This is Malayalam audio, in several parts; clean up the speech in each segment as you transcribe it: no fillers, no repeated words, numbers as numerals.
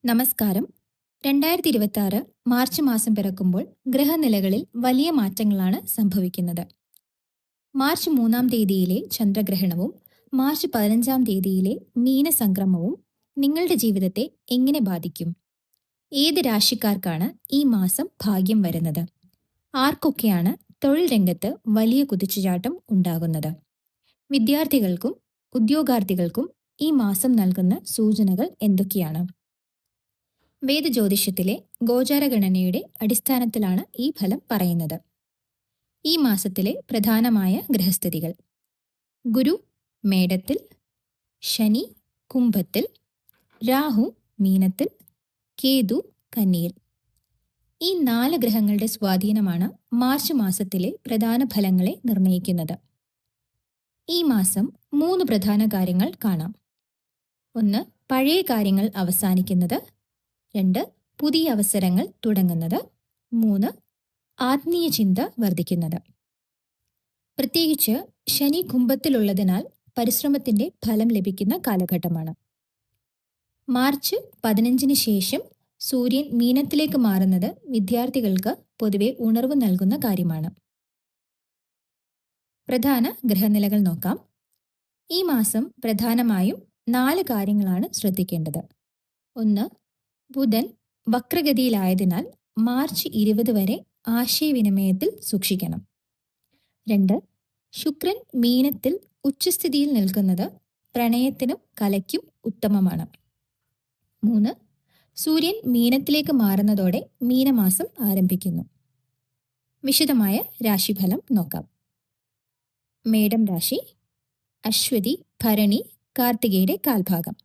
നമസ്കാരം. 2026 മാർച്ച് മാസം പിറക്കുമ്പോൾ ഗ്രഹനിലകളിൽ വലിയ മാറ്റങ്ങളാണ് സംഭവിക്കുന്നത്. മാർച്ച് 3-ാം തീയതിയിലെ ചന്ദ്രഗ്രഹണവും മാർച്ച് 15-ാം തീയതിയിലെ മീനസംക്രമവും നിങ്ങളുടെ ജീവിതത്തെ എങ്ങനെ ബാധിക്കും? ഏത് രാശിക്കാർക്കാണ് ഈ മാസം ഭാഗ്യം വരുന്നത്? ആർക്കൊക്കെയാണ് തൊഴിൽ രംഗത്ത് വലിയ കുതിച്ചുചാട്ടം ഉണ്ടാകുന്നത്? വിദ്യാർത്ഥികൾക്കും ഉദ്യോഗാർത്ഥികൾക്കും ഈ മാസം നൽകുന്ന സൂചനകൾ എന്തൊക്കെയാണ്? വേദജ്യോതിഷത്തിലെ ഗോചാരഗണനയുടെ അടിസ്ഥാനത്തിലാണ് ഈ ഫലം പറയുന്നത്. ഈ മാസത്തിലെ പ്രധാനമായ ഗ്രഹസ്ഥിതികൾ: ഗുരു മേടത്തിൽ, ശനി കുംഭത്തിൽ, രാഹു മീനത്തിൽ, കേതു കന്നിയിൽ. ഈ 4 ഗ്രഹങ്ങളുടെ സ്വാധീനമാണ് മാർച്ച് മാസത്തിലെ പ്രധാന ഫലങ്ങളെ നിർണ്ണയിക്കുന്നത്. ഈ മാസം 3 പ്രധാന കാര്യങ്ങൾ കാണാം. 1. പഴയ കാര്യങ്ങൾ അവസാനിക്കുന്നത്. 2. പുതിയ അവസരങ്ങൾ തുടങ്ങുന്നത്. 3. ആത്മീയ ചിന്ത വർദ്ധിക്കുന്നത്. പ്രത്യേകിച്ച് ശനി കുംഭത്തിലുള്ളതിനാൽ പരിശ്രമത്തിന്റെ ഫലം ലഭിക്കുന്ന കാലഘട്ടമാണ്. മാർച്ച് 15-ന് ശേഷം സൂര്യൻ മീനത്തിലേക്ക് മാറുന്നത് വിദ്യാർത്ഥികൾക്ക് പൊതുവെ ഉണർവ് നൽകുന്ന കാര്യമാണ്. പ്രധാന ഗ്രഹനിലകൾ നോക്കാം. ഈ മാസം പ്രധാനമായും 4 കാര്യങ്ങളാണ് ശ്രദ്ധിക്കേണ്ടത്. 1. ബുധൻ വക്രഗതിയിലായതിനാൽ മാർച്ച് 20 വരെ ആശയവിനിമയത്തിൽ സൂക്ഷിക്കണം. 2. ശുക്രൻ മീനത്തിൽ ഉച്ചസ്ഥിതിയിൽ നിൽക്കുന്നത് പ്രണയത്തിനും കലയ്ക്കും ഉത്തമമാണ്. 3. സൂര്യൻ മീനത്തിലേക്ക് മാറുന്നതോടെ മീനമാസം ആരംഭിക്കുന്നു. വിശദമായ രാശിഫലം നോക്കാം. മേടം രാശി. അശ്വതി, ഭരണി, കാർത്തികയുടെ കാൽഭാഗം.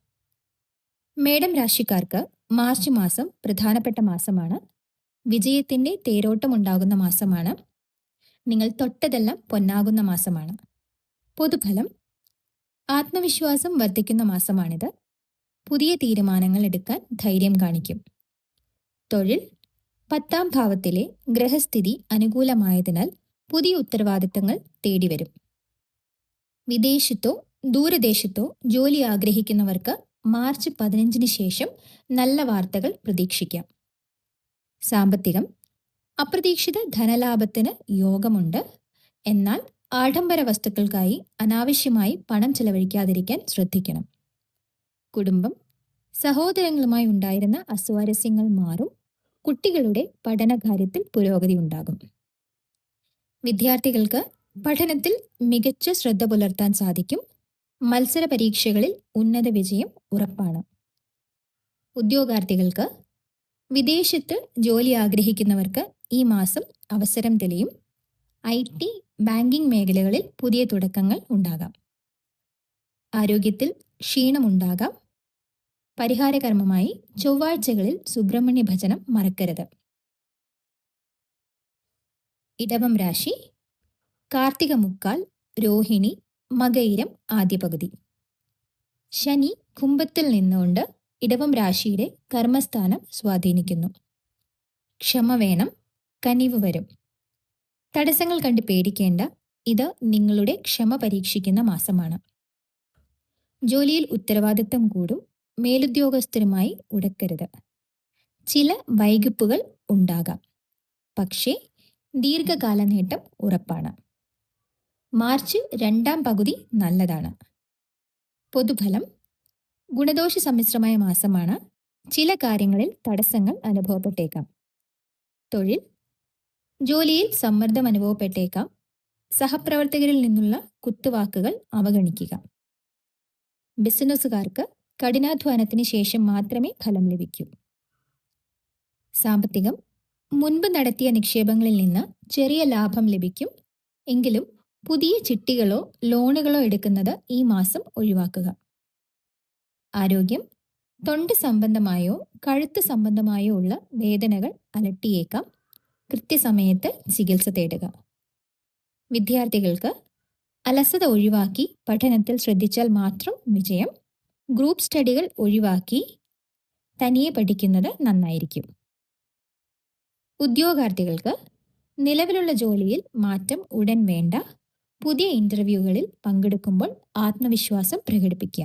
മേടം രാശിക്കാർക്ക് മാർച്ച് മാസം പ്രധാനപ്പെട്ട മാസമാണ്. വിജയത്തിന്റെ തേരോട്ടമുണ്ടാകുന്ന മാസമാണ്. നിങ്ങൾ തൊട്ടതെല്ലാം പൊന്നാകുന്ന മാസമാണ്. പൊതുഫലം: ആത്മവിശ്വാസം വർദ്ധിക്കുന്ന മാസമാണിത്. പുതിയ തീരുമാനങ്ങൾ എടുക്കാൻ ധൈര്യം കാണിക്കും. തൊഴിൽ: 10-ാം ഭാവത്തിലെ ഗ്രഹസ്ഥിതി അനുകൂലമായതിനാൽ പുതിയ ഉത്തരവാദിത്തങ്ങൾ തേടിവരും. വിദേശത്തോ ദൂരദേശത്തോ ജോലി ആഗ്രഹിക്കുന്നവർക്ക് മാർച്ച് 15-ന് ശേഷം നല്ല വാർത്തകൾ പ്രതീക്ഷിക്കാം. സാമ്പത്തികം: അപ്രതീക്ഷിത ധനലാഭത്തിന് യോഗമുണ്ട്. എന്നാൽ ആഡംബര വസ്തുക്കൾക്കായി അനാവശ്യമായി പണം ചെലവഴിക്കാതിരിക്കാൻ ശ്രദ്ധിക്കണം. കുടുംബം: സഹോദരങ്ങളുമായി ഉണ്ടായിരുന്ന അസ്വാരസ്യങ്ങൾ മാറും. കുട്ടികളുടെ പഠനകാര്യത്തിൽ പുരോഗതി ഉണ്ടാകും. വിദ്യാർത്ഥികൾക്ക് പഠനത്തിൽ മികച്ച ശ്രദ്ധ പുലർത്താൻ സാധിക്കും. മത്സര പരീക്ഷകളിൽ ഉന്നത വിജയം ഉറപ്പാണ്. ഉദ്യോഗാർത്ഥികൾക്ക്: വിദേശത്ത് ജോലി ആഗ്രഹിക്കുന്നവർക്ക് ഈ മാസം അവസരം തെളിയും. IT, ബാങ്കിംഗ് മേഖലകളിൽ പുതിയ തുടക്കങ്ങൾ ഉണ്ടാകാം. ആരോഗ്യത്തിൽ ക്ഷീണമുണ്ടാകാം. പരിഹാരകർമ്മമായി ചൊവ്വാഴ്ചകളിൽ സുബ്രഹ്മണ്യ ഭജനം മറക്കരുത്. ഇടവം രാശി. കാർത്തിക മുക്കാൽ, രോഹിണി, മകയിരം ആദ്യ പകുതി. ശനി കുംഭത്തിൽ നിന്നുകൊണ്ട് ഇടവം രാശിയുടെ കർമ്മസ്ഥാനം സ്വാധീനിക്കുന്നു. ക്ഷമ വേണം, കനിവ് വരും. തടസ്സങ്ങൾ കണ്ട് പേടിക്കേണ്ട. ഇത് നിങ്ങളുടെ ക്ഷമ പരീക്ഷിക്കുന്ന മാസമാണ്. ജോലിയിൽ ഉത്തരവാദിത്തം കൂടും. മേലുദ്യോഗസ്ഥരുമായി ഉടക്കരുത്. ചില വൈകിപ്പുകൾ ഉണ്ടാകാം. പക്ഷേ ദീർഘകാല നേട്ടം ഉറപ്പാണ്. മാർച്ച് 2-ാം പകുതി നല്ലതാണ്. പൊതുഫലം: ഗുണദോഷ സമ്മിശ്രമായ മാസമാണ്. ചില കാര്യങ്ങളിൽ തടസ്സങ്ങൾ അനുഭവപ്പെട്ടേക്കാം. തൊഴിൽ: ജോലിയിൽ സമ്മർദ്ദം അനുഭവപ്പെട്ടേക്കാം. സഹപ്രവർത്തകരിൽ നിന്നുള്ള കുത്തുവാക്കുകൾ അവഗണിക്കുക. ബിസിനസ്സുകാർക്ക് കഠിനാധ്വാനത്തിന് ശേഷം മാത്രമേ ഫലം ലഭിക്കൂ. സാമ്പത്തികം: മുൻപ് നടത്തിയ നിക്ഷേപങ്ങളിൽ നിന്ന് ചെറിയ ലാഭം ലഭിക്കും. എങ്കിലും പുതിയ ചിട്ടികളോ ലോണുകളോ എടുക്കുന്നത് ഈ മാസം ഒഴിവാക്കുക. ആരോഗ്യം: തൊണ്ട സംബന്ധമായോ കഴുത്ത് സംബന്ധമായോ ഉള്ള വേദനകൾ അലട്ടിയേക്കാം. കൃത്യസമയത്ത് ചികിത്സ തേടുക. വിദ്യാർത്ഥികൾക്ക് അലസത ഒഴിവാക്കി പഠനത്തിൽ ശ്രദ്ധിച്ചാൽ മാത്രം വിജയം. ഗ്രൂപ്പ് സ്റ്റഡികൾ ഒഴിവാക്കി തനിയെ പഠിക്കുന്നത് നന്നായിരിക്കും. ഉദ്യോഗാർത്ഥികൾക്ക് നിലവിലുള്ള ജോലിയിൽ മാറ്റം ഉടൻ വേണ്ട. പുതിയ ഇന്റർവ്യൂകളിൽ പങ്കെടുക്കുമ്പോൾ ആത്മവിശ്വാസം പ്രകടിപ്പിക്കുക.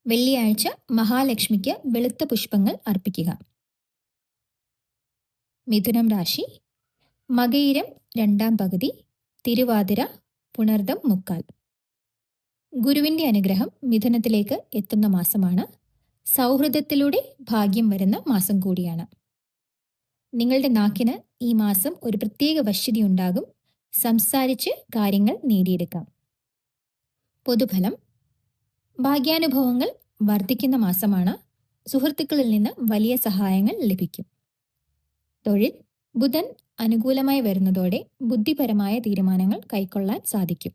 വെള്ളിയാഴ്ച മഹാലക്ഷ്മിക്ക് വെളുത്ത പുഷ്പങ്ങൾ അർപ്പിക്കുക. മിഥുനം രാശി. മകയിരം രണ്ടാം പകുതി, തിരുവാതിര, പുണർദം മുക്കാൽ. ഗുരുവിന്റെ അനുഗ്രഹം മിഥുനത്തിലേക്ക് എത്തുന്ന മാസമാണ്. സൗഹൃദത്തിലൂടെ ഭാഗ്യം വരുന്ന മാസം കൂടിയാണ്. നിങ്ങളുടെ നാക്കിന് ഈ മാസം ഒരു പ്രത്യേക വശ്യതയുണ്ടാകും. സംസാരിച്ച് കാര്യങ്ങൾ നേടിയെടുക്കാം. പൊതുഫലം: ഭാഗ്യാനുഭവങ്ങൾ വർദ്ധിക്കുന്ന മാസമാണ്. സുഹൃത്തുക്കളിൽ നിന്ന് വലിയ സഹായങ്ങൾ ലഭിക്കും. തൊഴിൽ: ബുധൻ അനുകൂലമായി വരുന്നതോടെ ബുദ്ധിപരമായ തീരുമാനങ്ങൾ കൈക്കൊള്ളാൻ സാധിക്കും.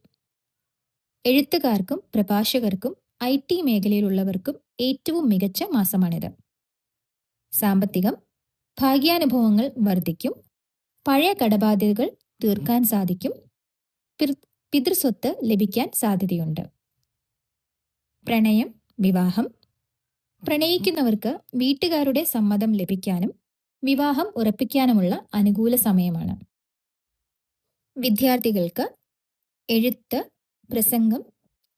എഴുത്തുകാർക്കും പ്രഭാഷകർക്കും IT മേഖലയിലുള്ളവർക്കും ഏറ്റവും മികച്ച മാസമാണിത്. സാമ്പത്തികം: ഭാഗ്യാനുഭവങ്ങൾ വർദ്ധിക്കും. പഴയ കടബാധ്യതകൾ തീർക്കാൻ സാധിക്കും. പിതൃസ്വത്ത് ലഭിക്കാൻ സാധ്യതയുണ്ട്. പ്രണയം, വിവാഹം: പ്രണയിക്കുന്നവർക്ക് വീട്ടുകാരുടെ സമ്മതം ലഭിക്കാനും വിവാഹം ഉറപ്പിക്കാനുമുള്ള അനുകൂല സമയമാണ്. വിദ്യാർത്ഥികൾക്ക് എഴുത്ത്, പ്രസംഗം,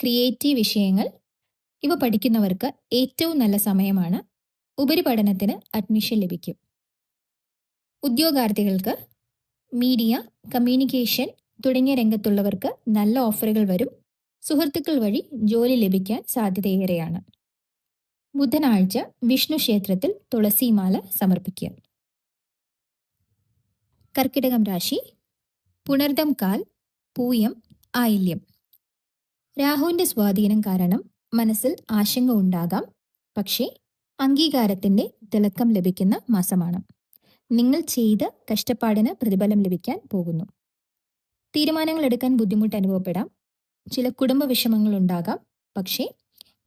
ക്രിയേറ്റീവ് വിഷയങ്ങൾ ഇവ പഠിക്കുന്നവർക്ക് ഏറ്റവും നല്ല സമയമാണ്. ഉപരിപഠനത്തിന് അഡ്മിഷൻ ലഭിക്കും. ഉദ്യോഗാർത്ഥികൾക്ക് മീഡിയ, കമ്മ്യൂണിക്കേഷൻ തുടങ്ങിയ രംഗത്തുള്ളവർക്ക് നല്ല ഓഫറുകൾ വരും. സുഹൃത്തുക്കൾ വഴി ജോലി ലഭിക്കാൻ സാധ്യതയേറെയാണ്. ബുധനാഴ്ച വിഷ്ണു ക്ഷേത്രത്തിൽ തുളസിമാല സമർപ്പിക്കുക. കർക്കിടകം രാശി. പുണർദം കാൽ, പൂയം, ആയില്യം. രാഹുവിന്റെ സ്വാധീനം കാരണം മനസ്സിൽ ആശങ്ക ഉണ്ടാകാം. പക്ഷേ അംഗീകാരത്തിന്റെ തിളക്കം ലഭിക്കുന്ന മാസമാണ്. നിങ്ങൾ ചെയ്ത കഷ്ടപ്പാടിന് പ്രതിഫലം ലഭിക്കാൻ പോകുന്നു. തീരുമാനങ്ങൾ എടുക്കാൻ ബുദ്ധിമുട്ട് അനുഭവപ്പെടാം. ചില കുടുംബ വിഷമങ്ങൾ ഉണ്ടാകാം. പക്ഷേ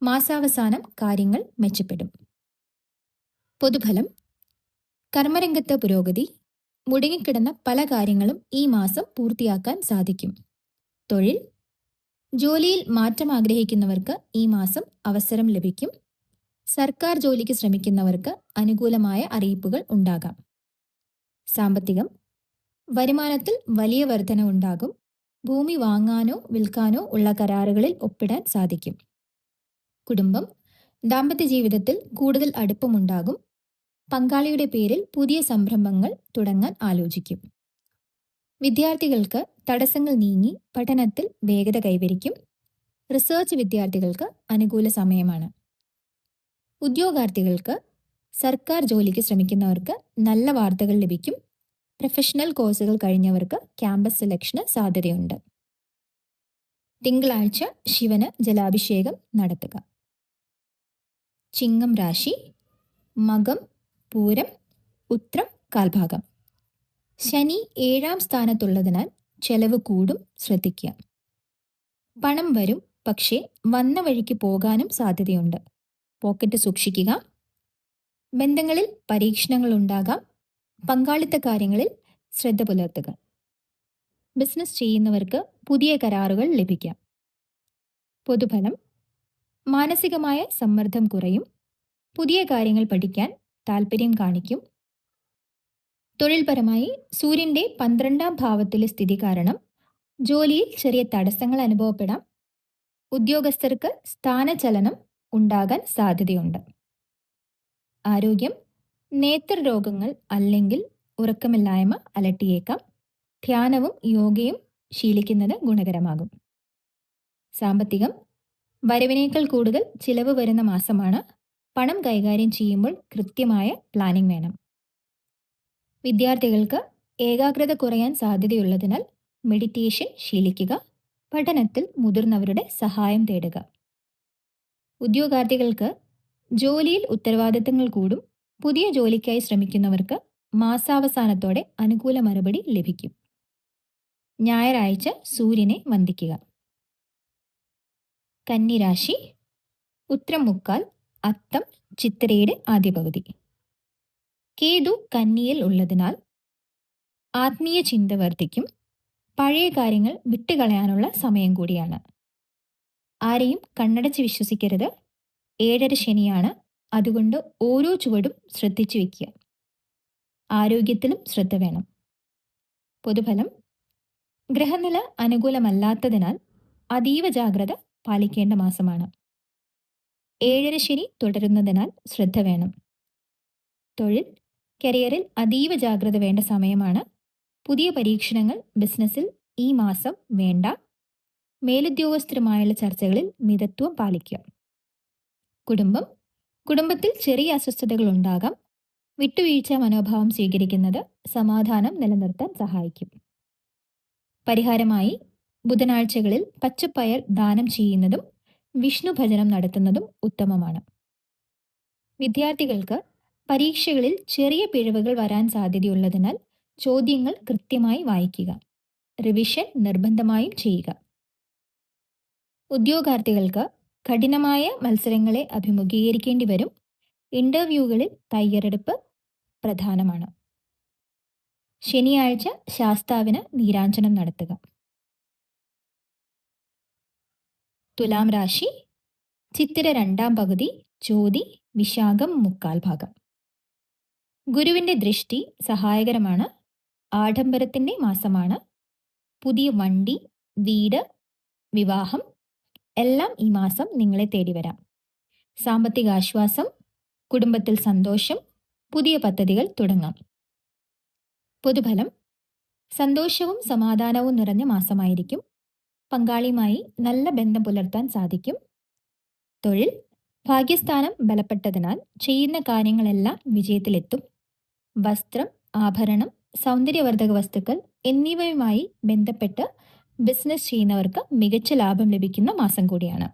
മാസാവസാനം കാര്യങ്ങൾ മെച്ചപ്പെടും. പൊതുഫലം: കർമ്മരംഗത്ത് പുരോഗതി. മുടങ്ങിക്കിടന്ന പല കാര്യങ്ങളും ഈ മാസം പൂർത്തിയാക്കാൻ സാധിക്കും. തൊഴിൽ: ജോലിയിൽ മാറ്റം ആഗ്രഹിക്കുന്നവർക്ക് ഈ മാസം അവസരം ലഭിക്കും. സർക്കാർ ജോലിക്ക് ശ്രമിക്കുന്നവർക്ക് അനുകൂലമായ അറിയിപ്പുകൾ ഉണ്ടാകാം. സാമ്പത്തികം: വരുമാനത്തിൽ വലിയ വർധന ഉണ്ടാകും. ഭൂമി വാങ്ങാനോ വിൽക്കാനോ ഉള്ള കരാറുകളിൽ ഒപ്പിടാൻ സാധിക്കും. കുടുംബം: ദാമ്പത്യ ജീവിതത്തിൽ കൂടുതൽ അടുപ്പമുണ്ടാകും. പങ്കാളിയുടെ പേരിൽ പുതിയ സംരംഭങ്ങൾ തുടങ്ങാൻ ആലോചിക്കും. വിദ്യാർത്ഥികൾക്ക് തടസ്സങ്ങൾ നീങ്ങി പഠനത്തിൽ വേഗത കൈവരിക്കും. റിസർച്ച് വിദ്യാർത്ഥികൾക്ക് അനുകൂല സമയമാണ്. ഉദ്യോഗാർത്ഥികൾക്ക് സർക്കാർ ജോലിക്ക് ശ്രമിക്കുന്നവർക്ക് നല്ല വാർത്തകൾ ലഭിക്കും. പ്രൊഫഷണൽ കോഴ്സുകൾ കഴിഞ്ഞവർക്ക് ക്യാമ്പസ് സെലക്ഷന് സാധ്യതയുണ്ട്. തിങ്കളാഴ്ച ശിവന് ജലാഭിഷേകം നടത്തുക. ചിങ്ങം രാശി. മകം, പൂരം, ഉത്രം കാൽഭാഗം. ശനി 7ാം സ്ഥാനത്തുള്ളതിനാൽ ചെലവ് കൂടും. ശ്രദ്ധിക്കുക. പണം വരും, പക്ഷേ വന്ന വഴിക്ക് പോകാനും സാധ്യതയുണ്ട്. പോക്കറ്റ് സൂക്ഷിക്കുക. ബന്ധങ്ങളിൽ പരീക്ഷണങ്ങൾ ഉണ്ടാകാം. പങ്കാളിത്ത കാര്യങ്ങളിൽ ശ്രദ്ധ പുലർത്തുക. ബിസിനസ് ചെയ്യുന്നവർക്ക് പുതിയ കരാറുകൾ ലഭിക്കാം. പൊതുഫലം: മാനസികമായ സമ്മർദ്ദം കുറയും. പുതിയ കാര്യങ്ങൾ പഠിക്കാൻ താൽപ്പര്യം കാണിക്കും. തൊഴിൽപരമായി സൂര്യന്റെ 12ാം ഭാവത്തിലെ സ്ഥിതി കാരണം ജോലിയിൽ ചെറിയ തടസ്സങ്ങൾ അനുഭവപ്പെടാം. ഉദ്യോഗസ്ഥർക്ക് സ്ഥാനചലനം ഉണ്ടാകാൻ സാധ്യതയുണ്ട്. ആരോഗ്യം: നേത്രരോഗങ്ങൾ അല്ലെങ്കിൽ ഉറക്കമില്ലായ്മ അലട്ടിയേക്കാം. ധ്യാനവും യോഗയും ശീലിക്കുന്നത് ഗുണകരമാകും. സാമ്പത്തികം: വരവിനേക്കാൾ കൂടുതൽ ചിലവ് വരുന്ന മാസമാണ്. പണം കൈകാര്യം ചെയ്യുമ്പോൾ കൃത്യമായ പ്ലാനിംഗ് വേണം. വിദ്യാർത്ഥികൾക്ക് ഏകാഗ്രത കുറയാൻ സാധ്യതയുള്ളതിനാൽ മെഡിറ്റേഷൻ ശീലിക്കുക. പഠനത്തിൽ മുതിർന്നവരുടെ സഹായം തേടുക. ഉദ്യോഗാർത്ഥികൾക്ക് ജോലിയിൽ ഉത്തരവാദിത്തങ്ങൾ കൂടും. പുതിയ ജോലിക്കായി ശ്രമിക്കുന്നവർക്ക് മാസാവസാനത്തോടെ അനുകൂല മറുപടി ലഭിക്കും. ഞായറാഴ്ച സൂര്യനെ വന്ദിക്കുക. കന്നിരാശി. ഉത്രം മുക്കാൽ, അത്തം, ചിത്തിരയുടെ ആദ്യ പകുതി. കേതു കന്നിയിൽ ഉള്ളതിനാൽ ആത്മീയ ചിന്ത വർദ്ധിക്കും. പഴയ കാര്യങ്ങൾ വിട്ടുകളയാനുള്ള സമയം കൂടിയാണ്. ആരെയും കണ്ണടച്ച് വിശ്വസിക്കരുത്. 7:30 ശനിയാണ്. അതുകൊണ്ട് ഓരോ ചുവടും ശ്രദ്ധിച്ചു വയ്ക്കുക. ആരോഗ്യത്തിലും ശ്രദ്ധ വേണം. പൊതുഫലം: ഗ്രഹനില അനുകൂലമല്ലാത്തതിനാൽ അതീവ ജാഗ്രത പാലിക്കേണ്ട മാസമാണ്. ഏഴര ശനി തുടരുന്നതിനാൽ ശ്രദ്ധ വേണം. തൊഴിൽ, കരിയറിൽ അതീവ ജാഗ്രത വേണ്ട സമയമാണ്. പുതിയ പരീക്ഷണങ്ങൾ ബിസിനസ്സിൽ ഈ മാസം വേണ്ട. മേലുദ്യോഗസ്ഥരുമായുള്ള ചർച്ചകളിൽ മിതത്വം പാലിക്കുക. കുടുംബത്തിൽ ചെറിയ അസ്വസ്ഥതകൾ ഉണ്ടാകാം. വിട്ടുവീഴ്ച മനോഭാവം സ്വീകരിക്കുന്നത് സമാധാനം നിലനിർത്താൻ സഹായിക്കും. പരിഹാരമായി ബുധനാഴ്ചകളിൽ പച്ചപ്പയർ ദാനം ചെയ്യുന്നതും വിഷ്ണു ഭജനം നടത്തുന്നതും ഉത്തമമാണ്. വിദ്യാർത്ഥികൾക്ക് പരീക്ഷകളിൽ ചെറിയ പിഴവുകൾ വരാൻ സാധ്യതയുള്ളതിനാൽ ചോദ്യങ്ങൾ കൃത്യമായി വായിക്കുക. റിവിഷൻ നിർബന്ധമായും ചെയ്യുക. ഉദ്യോഗാർത്ഥികൾക്ക് കഠിനമായ മത്സരങ്ങളെ അഭിമുഖീകരിക്കേണ്ടി വരും. ഇന്റർവ്യൂകളിൽ തയ്യാറെടുപ്പ് പ്രധാനമാണ്. ശനിയാഴ്ച ശാസ്താവിന് നീരാഞ്ജനം നടത്തുക. തുലാം രാശി, ചിത്തിര 2ാം പകുതി, ചോതി, വിശാഖം 3/4 ഭാഗം. ഗുരുവിന്റെ ദൃഷ്ടി സഹായകരമാണ്. ആഡംബരത്തിന്റെ മാസമാണ്. പുതിയ വണ്ടി, വീട്, വിവാഹം എല്ലാം ഈ മാസം നിങ്ങളെ തേടി വരാം. സാമ്പത്തിക ആശ്വാസം, കുടുംബത്തിൽ സന്തോഷം, പുതിയ പദ്ധതികൾ തുടങ്ങാം. പൊതുഫലം: സന്തോഷവും സമാധാനവും നിറഞ്ഞ മാസമായിരിക്കും. പങ്കാളിയുമായി നല്ല ബന്ധം പുലർത്താൻ സാധിക്കും. തൊഴിൽ, ഭാഗ്യസ്ഥാനം ബലപ്പെട്ടതിനാൽ ചെയ്യുന്ന കാര്യങ്ങളെല്ലാം വിജയത്തിലെത്തും. വസ്ത്രം, ആഭരണം, സൗന്ദര്യവർദ്ധക വസ്തുക്കൾ എന്നിവയുമായി ബന്ധപ്പെട്ട് ബിസിനസ് ചെയ്യുന്നവർക്ക് മികച്ച ലാഭം ലഭിക്കുന്ന മാസം കൂടിയാണ്.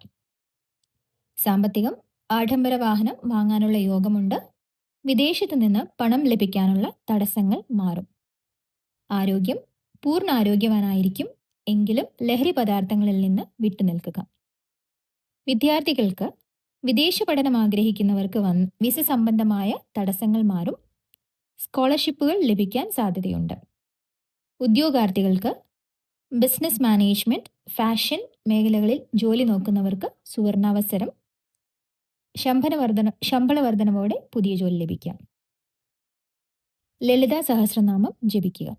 സാമ്പത്തികം, ആഡംബര വാഹനം വാങ്ങാനുള്ള യോഗമുണ്ട്. വിദേശത്തു നിന്ന് പണം ലഭിക്കാനുള്ള തടസ്സങ്ങൾ മാറും. ആരോഗ്യം, പൂർണ്ണ ആരോഗ്യവാനായിരിക്കും. എങ്കിലും ലഹരി പദാർത്ഥങ്ങളിൽ നിന്ന് വിട്ടുനിൽക്കുക. വിദ്യാർത്ഥികൾക്ക്, വിദേശ പഠനം ആഗ്രഹിക്കുന്നവർക്ക് വിസ സംബന്ധമായ തടസ്സങ്ങൾ മാറും. സ്കോളർഷിപ്പുകൾ ലഭിക്കാൻ സാധ്യതയുണ്ട്. ഉദ്യോഗാർത്ഥികൾക്ക് ബിസിനസ് മാനേജ്മെന്റ്, ഫാഷൻ മേഖലകളിൽ ജോലി നോക്കുന്നവർക്ക് സുവർണാവസരം. ശമ്പള വർധനവോടെ പുതിയ ജോലി ലഭിക്കാം. ലളിതാ സഹസ്രനാമം ജപിക്കുക.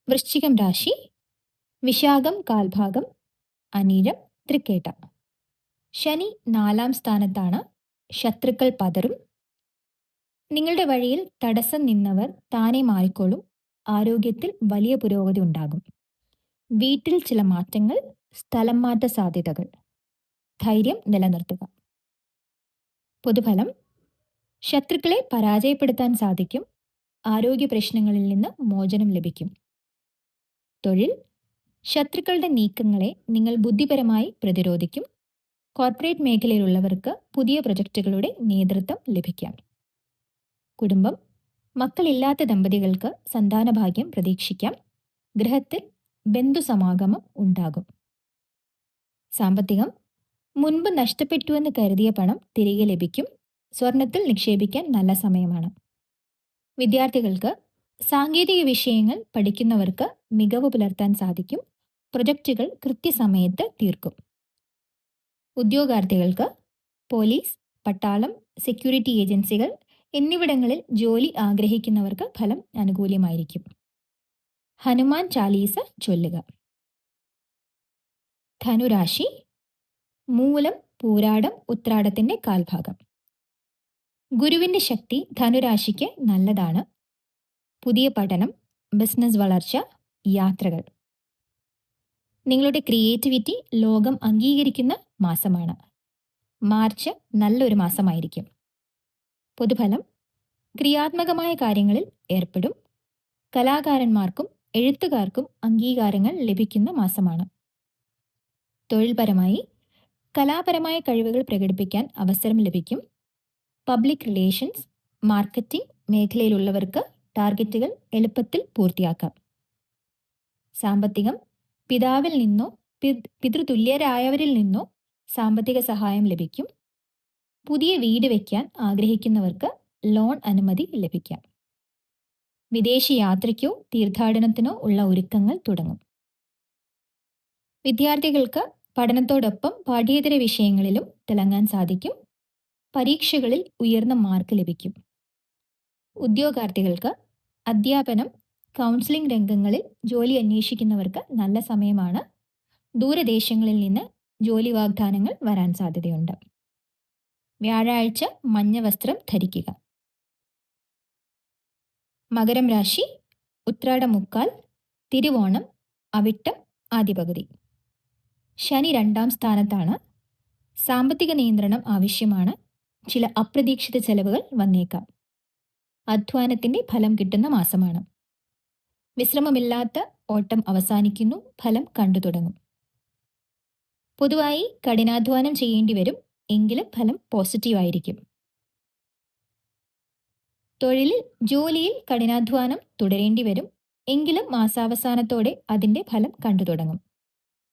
വൃശ്ചികം രാശി, വിശാഖം 1/4 ഭാഗം, അനിഴം, തൃക്കേട്ട. ശനി 4ാം സ്ഥാനത്താണ്. ശത്രുക്കൾ പതറും. നിങ്ങളുടെ വഴിയിൽ തടസ്സം നിന്നവർ താനെ മാറിക്കോളും. ആരോഗ്യത്തിൽ വലിയ പുരോഗതി ഉണ്ടാകും. വീട്ടിൽ ചില മാറ്റങ്ങൾ, സ്ഥലം മാറ്റ സാധ്യതകൾ. ധൈര്യം നിലനിർത്തുക. പൊതുഫലം: ശത്രുക്കളെ പരാജയപ്പെടുത്താൻ സാധിക്കും. ആരോഗ്യ പ്രശ്നങ്ങളിൽ നിന്ന് മോചനം ലഭിക്കും. തൊഴിൽ, ശത്രുക്കളുടെ നീക്കങ്ങളെ നിങ്ങൾ ബുദ്ധിപരമായി പ്രതിരോധിക്കും. കോർപ്പറേറ്റ് മേഖലയിലുള്ളവർക്ക് പുതിയ പ്രൊജക്റ്റുകളുടെ നേതൃത്വം ലഭിക്കാം. കുടുംബം, മക്കളില്ലാത്ത ദമ്പതികൾക്ക് സന്താനഭാഗ്യം പ്രതീക്ഷിക്കാം. ഗൃഹത്തിൽ ബന്ധുസമാഗമം ഉണ്ടാകും. സാമ്പത്തികം, മുൻപ് നഷ്ടപ്പെട്ടുവെന്ന് കരുതിയ പണം തിരികെ ലഭിക്കും. സ്വർണത്തിൽ നിക്ഷേപിക്കാൻ നല്ല സമയമാണ്. വിദ്യാർത്ഥികൾക്ക്, സാങ്കേതിക വിഷയങ്ങൾ പഠിക്കുന്നവർക്ക് മികവ് പുലർത്താൻ സാധിക്കും. പ്രൊജക്റ്റുകൾ കൃത്യസമയത്ത് തീർക്കും. ഉദ്യോഗാർത്ഥികൾക്ക്, പോലീസ്, പട്ടാളം, സെക്യൂരിറ്റി ഏജൻസികൾ എന്നിവിടങ്ങളിൽ ജോലി ആഗ്രഹിക്കുന്നവർക്ക് ഫലം അനുകൂലമായിരിക്കും. ഹനുമാൻ ചാലീസ ചൊല്ലുക. ധനുരാശി, മൂലം, പൂരാടം, ഉത്രാടത്തിന്റെ 1/4 ഭാഗം. ഗുരുവിന്റെ ശക്തി ധനുരാശിക്ക് നല്ലതാണ്. പുതിയ പഠനം, ബിസിനസ് വളർച്ച, യാത്രകൾ. നിങ്ങളുടെ ക്രിയേറ്റിവിറ്റി ലോകം അംഗീകരിക്കുന്ന മാസമാണ്. മാർച്ച് നല്ലൊരു മാസമായിരിക്കും. പൊതുഫലം: ക്രിയാത്മകമായ കാര്യങ്ങളിൽ ഏർപ്പെടും. കലാകാരന്മാർക്കും എഴുത്തുകാർക്കും അംഗീകാരങ്ങൾ ലഭിക്കുന്ന മാസമാണ്. തൊഴിൽപരമായി കലാപരമായ കഴിവുകൾ പ്രകടിപ്പിക്കാൻ അവസരം ലഭിക്കും. പബ്ലിക് റിലേഷൻസ്, മാർക്കറ്റിംഗ് മേഖലയിലുള്ളവർക്ക് ടാർഗറ്റുകൾ എളുപ്പത്തിൽ പൂർത്തിയാക്കാം. സാമ്പത്തികം, പിതാവിൽ നിന്നോ പിതൃതുല്യരായവരിൽ നിന്നോ സാമ്പത്തിക സഹായം ലഭിക്കും. പുതിയ വീട് വയ്ക്കാൻ ആഗ്രഹിക്കുന്നവർക്ക് ലോൺ അനുമതി ലഭിക്കാം. വിദേശ യാത്രയ്ക്കോ തീർത്ഥാടനത്തിനോ ഉള്ള ഒരുക്കങ്ങൾ തുടങ്ങും. വിദ്യാർത്ഥികൾക്ക് പഠനത്തോടൊപ്പം പാഠ്യേതര വിഷയങ്ങളിലും തിളങ്ങാൻ സാധിക്കും. പരീക്ഷകളിൽ ഉയർന്ന മാർക്ക് ലഭിക്കും. ഉദ്യോഗാർത്ഥികൾക്ക് അധ്യാപനം, കൗൺസിലിംഗ് രംഗങ്ങളിൽ ജോലി അന്വേഷിക്കുന്നവർക്ക് നല്ല സമയമാണ്. ദൂരദേശങ്ങളിൽ നിന്ന് ജോലി വാഗ്ദാനങ്ങൾ വരാൻ സാധ്യതയുണ്ട്. വ്യാഴാഴ്ച മഞ്ഞ വസ്ത്രം ധരിക്കുക. മകരം രാശി ഉത്രാട മുക്കാൽ, തിരുവോണം, അവിട്ടം ആദ്യ പകുതി. ശനി 2ാം സ്ഥാനത്താണ്. സാമ്പത്തിക നിയന്ത്രണം ആവശ്യമാണ്. ചില അപ്രതീക്ഷിത ചെലവുകൾ വന്നേക്കാം. അധ്വാനത്തിന്റെ ഫലം കിട്ടുന്ന മാസമാണ്. വിശ്രമമില്ലാത്ത ഓട്ടം അവസാനിക്കുന്നു. ഫലം കണ്ടു തുടങ്ങും. പൊതുവായി കഠിനാധ്വാനം ചെയ്യേണ്ടി വരും. എങ്കിലും ഫലം പോസിറ്റീവായിരിക്കും. ജോലിയിൽ കഠിനാധ്വാനം തുടരേണ്ടി വരും. എങ്കിലും മാസാവസാനത്തോടെ അതിന്റെ ഫലം കണ്ടു തുടങ്ങും.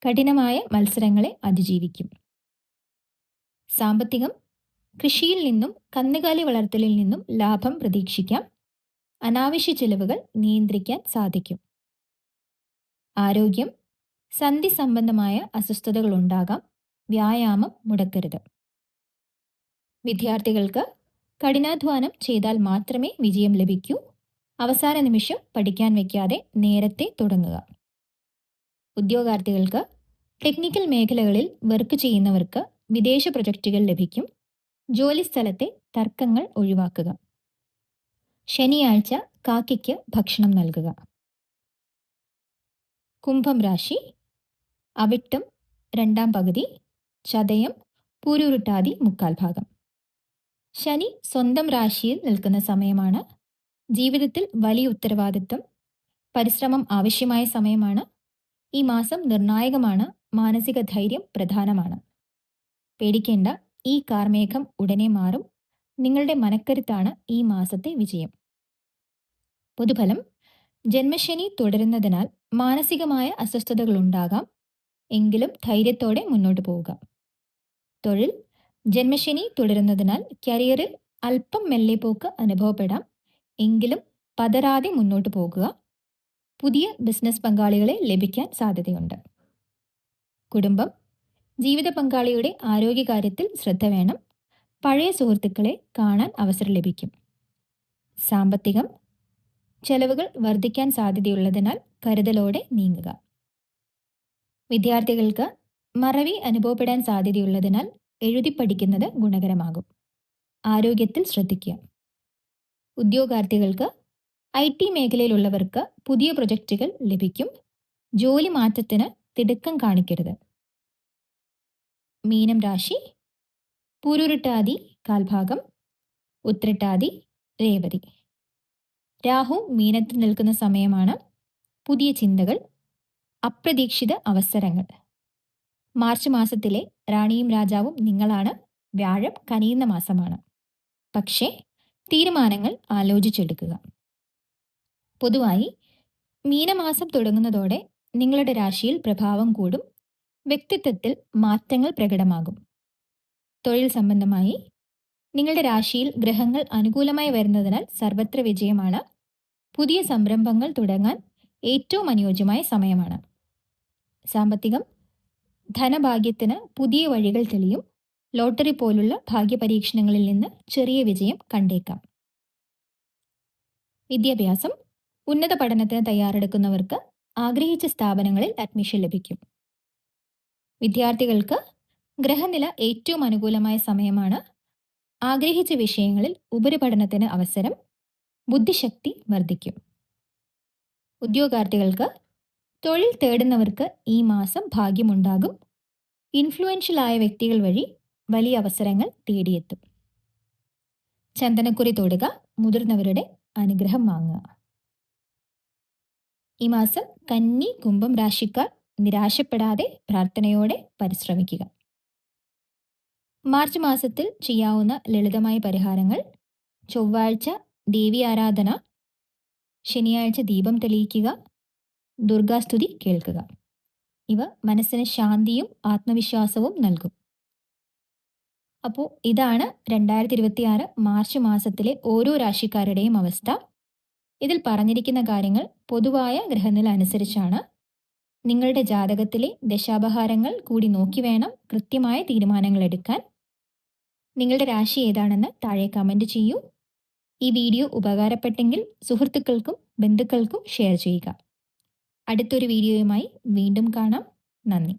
കഠിനമായ മത്സരങ്ങളെ അതിജീവിക്കും. സാമ്പത്തികം, കൃഷിയിൽ നിന്നും കന്നുകാലി വളർത്തലിൽ നിന്നും ലാഭം പ്രതീക്ഷിക്കാം. അനാവശ്യ ചിലവുകൾ നിയന്ത്രിക്കാൻ സാധിക്കും. ആരോഗ്യം, സന്ധി സംബന്ധമായ അസ്വസ്ഥതകൾ ഉണ്ടാകാം. വ്യായാമം മുടക്കരുത്. വിദ്യാർത്ഥികൾക്ക് കഠിനാധ്വാനം ചെയ്താൽ മാത്രമേ വിജയം ലഭിക്കൂ. അവസാന നിമിഷം പഠിക്കാൻ വയ്ക്കാതെ നേരത്തെ തുടങ്ങുക. ഉദ്യോഗാർത്ഥികൾക്ക്, ടെക്നിക്കൽ മേഖലകളിൽ വർക്ക് ചെയ്യുന്നവർക്ക് വിദേശ പ്രൊജക്റ്റുകൾ ലഭിക്കും. ജോലിസ്ഥലത്തെ തർക്കങ്ങൾ ഒഴിവാക്കുക. ശനിയാഴ്ച കാക്കയ്ക്ക് ഭക്ഷണം നൽകുക. കുംഭം രാശി അവിട്ടം 2ാം പകുതി, ചതയം, പൂരുരുട്ടാതി മുക്കാൽ ഭാഗം. ശനി സ്വന്തം രാശിയിൽ നിൽക്കുന്ന സമയമാണ്. ജീവിതത്തിൽ വലിയ ഉത്തരവാദിത്വം, പരിശ്രമം ആവശ്യമായ സമയമാണ്. ഈ മാസം നിർണായകമാണ്. മാനസിക ധൈര്യം പ്രധാനമാണ്. പേടിക്കേണ്ട, ഈ കാർമേഘം ഉടനെ മാറും. നിങ്ങളുടെ മനക്കരുത്താണ് ഈ മാസത്തെ വിജയം. പൊതുഫലം: ജന്മശനി തുടരുന്നതിനാൽ മാനസികമായ അസ്വസ്ഥതകൾ ഉണ്ടാകാം. എങ്കിലും ധൈര്യത്തോടെ മുന്നോട്ട് പോവുക. തൊഴിൽ: ജന്മശനി തുടരുന്നതിനാൽ കരിയറിൽ അല്പം മെല്ലെപ്പോക്ക് അനുഭവപ്പെടാം. എങ്കിലും പതരാതെ മുന്നോട്ട് പോകുക. പുതിയ ബിസിനസ് പങ്കാളികളെ ലഭിക്കാൻ സാധ്യതയുണ്ട്. കുടുംബം: ജീവിത പങ്കാളിയുടെ ആരോഗ്യകാര്യത്തിൽ ശ്രദ്ധ വേണം. പഴയ സുഹൃത്തുക്കളെ കാണാൻ അവസരം ലഭിക്കും. സാമ്പത്തികം: ചെലവുകൾ വർദ്ധിക്കാൻ സാധ്യതയുള്ളതിനാൽ കരുതലോടെ നീങ്ങുക. വിദ്യാർത്ഥികൾക്ക് മറവി അനുഭവപ്പെടാൻ സാധ്യതയുള്ളതിനാൽ എഴുതി പഠിക്കുന്നത് ഗുണകരമാകും. ആരോഗ്യത്തിൽ ശ്രദ്ധിക്കുക. ഉദ്യോഗാർത്ഥികൾക്ക്, IT മേഖലയിലുള്ളവർക്ക് പുതിയ പ്രൊജക്റ്റുകൾ ലഭിക്കും. ജോലി മാറ്റത്തിന് തിടുക്കം കാണിക്കരുത്. മീനം രാശി പൂരുരുട്ടാതി കാൽഭാഗം, ഉത്രട്ടാതി, രേവതി. രാഹു മീനത്തിൽ നിൽക്കുന്ന സമയമാണ്. പുതിയ ചിന്തകൾ, അപ്രതീക്ഷിത അവസരങ്ങൾ. മാർച്ച് മാസത്തിലെ റാണിയും രാജാവും നിങ്ങളാണ്. വ്യാഴം കനിയുന്ന മാസമാണ്. പക്ഷേ തീരുമാനങ്ങൾ ആലോചിച്ചെടുക്കുക. പൊതുവായി മീനമാസം തുടങ്ങുന്നതോടെ നിങ്ങളുടെ രാശിയിൽ പ്രഭാവം കൂടും. വ്യക്തിത്വത്തിൽ മാറ്റങ്ങൾ പ്രകടമാകും. തൊഴിൽ സംബന്ധമായി നിങ്ങളുടെ രാശിയിൽ ഗ്രഹങ്ങൾ അനുകൂലമായി വരുന്നതിനാൽ സർവത്ര വിജയമാണ്. പുതിയ സംരംഭങ്ങൾ തുടങ്ങാൻ ഏറ്റവും അനുയോജ്യമായ സമയമാണ്. സാമ്പത്തികം: ധനഭാഗ്യത്തിന് പുതിയ വഴികൾ തെളിയും. ലോട്ടറി പോലുള്ള ഭാഗ്യപരീക്ഷണങ്ങളിൽ നിന്ന് ചെറിയ വിജയം കണ്ടേക്കാം. വിദ്യാഭ്യാസം: ഉന്നത പഠനത്തിന് തയ്യാറെടുക്കുന്നവർക്ക് ആഗ്രഹിച്ച സ്ഥാപനങ്ങളിൽ അഡ്മിഷൻ ലഭിക്കും. വിദ്യാർത്ഥികൾക്ക് ഗ്രഹനില ഏറ്റവും അനുകൂലമായ സമയമാണ്. ആഗ്രഹിച്ച വിഷയങ്ങളിൽ ഉപരിപഠനത്തിന് അവസരം. ബുദ്ധിശക്തി വർദ്ധിക്കും. ഉദ്യോഗാർത്ഥികൾക്ക്, തൊഴിൽ തേടുന്നവർക്ക് ഈ മാസം ഭാഗ്യമുണ്ടാകും. ഇൻഫ്ലുവൻഷ്യലായ വ്യക്തികൾ വഴി വലിയ അവസരങ്ങൾ തേടിയെത്തും. ചന്ദനക്കുറി തൊടുക. മുതിർന്നവരുടെ അനുഗ്രഹം വാങ്ങുക. ഈ മാസം കന്നി, കുംഭം രാശിക്കാർ നിരാശപ്പെടാതെ പ്രാർത്ഥനയോടെ പരിശ്രമിക്കുക. മാർച്ച് മാസത്തിൽ ചെയ്യാവുന്ന ലളിതമായ പരിഹാരങ്ങൾ: ചൊവ്വാഴ്ച ദേവി ആരാധന, ശനിയാഴ്ച ദീപം തെളിയിക്കുക, ദുർഗാസ്തുതി കേൾക്കുക. ഇവ മനസ്സിന് ശാന്തിയും ആത്മവിശ്വാസവും നൽകും. അപ്പോൾ ഇതാണ് 2026 മാർച്ച് മാസത്തിലെ ഓരോ രാശിക്കാരുടെയും അവസ്ഥ. ഇതിൽ പറഞ്ഞിരിക്കുന്ന കാര്യങ്ങൾ പൊതുവായ ഗ്രഹനില അനുസരിച്ചാണ്. നിങ്ങളുടെ ജാതകത്തിലെ ദശാപഹാരങ്ങൾ കൂടി നോക്കി വേണം കൃത്യമായ തീരുമാനങ്ങൾ എടുക്കാൻ. നിങ്ങളുടെ രാശി ഏതാണെന്ന് താഴെ കമൻറ്റ് ചെയ്യൂ. ഈ വീഡിയോ ഉപകാരപ്പെട്ടെങ്കിൽ സുഹൃത്തുക്കൾക്കും ബന്ധുക്കൾക്കും ഷെയർ ചെയ്യുക. അടുത്തൊരു വീഡിയോയുമായി വീണ്ടും കാണാം. നന്ദി.